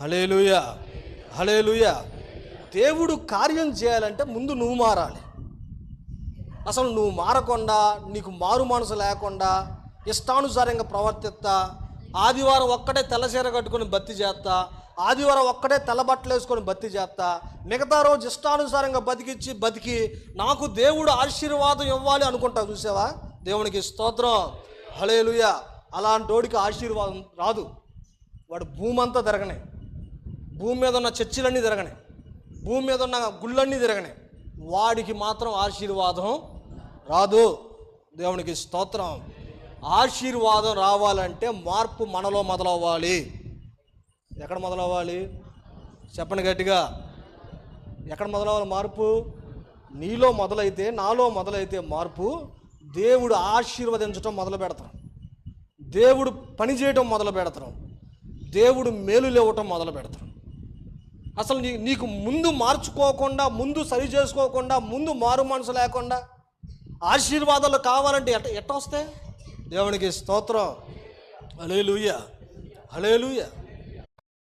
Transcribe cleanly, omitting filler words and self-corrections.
హల్లెలూయా, హల్లెలూయా. దేవుడు కార్యం చేయాలంటే ముందు నువ్వు మారాలి. అసలు నువ్వు మారకుండా, నీకు మారు మనసు లేకుండా, ఇష్టానుసారంగా ప్రవర్తిస్తా, ఆదివారం ఒక్కటే తెల్లచీర కట్టుకొని భక్తి చేస్తా, ఆదివారం ఒక్కటే తెల్ల బట్టలు వేసుకొని భక్తి చేస్తా, మిగతా రోజు ఇష్టానుసారంగా బతికి నాకు దేవుడు ఆశీర్వాదం ఇవ్వాలి అనుకుంటావు. చూసావా? దేవునికి స్తోత్రం, హల్లెలూయా. అలాంటి వాడికి ఆశీర్వాదం రాదు. వాడు భూమి అంతా తిరగనే, భూమి మీద ఉన్న చర్చిలన్నీ తిరగనే, భూమి మీద ఉన్న గుళ్ళన్నీ తిరగనే, వాడికి మాత్రం ఆశీర్వాదం రాదు. దేవునికి స్తోత్రం. ఆశీర్వాదం రావాలంటే మార్పు మనలో మొదలవ్వాలి. ఎక్కడ మొదలవ్వాలి? చెప్పండి గట్టిగా. ఎక్కడ మొదలవ్వాలి మార్పు? నీలో మొదలైతే, నాలో మొదలైతే మార్పు, దేవుడు ఆశీర్వదించడం మొదలు పెడతాం, దేవుడు పని చేయటం మొదలు పెడతాం, దేవుడు మేలులు ఇవ్వటం మొదలు పెడతాం. అసలు నీకు ముందు మార్చుకోకుండా, ముందు సరి చేసుకోకుండా, ముందు మారు మనసు లేకుండా ఆశీర్వాదాలు కావాలంటే ఎట్ట వస్తాయి? దేవునికి స్తోత్రం, హల్లెలూయా, హల్లెలూయా.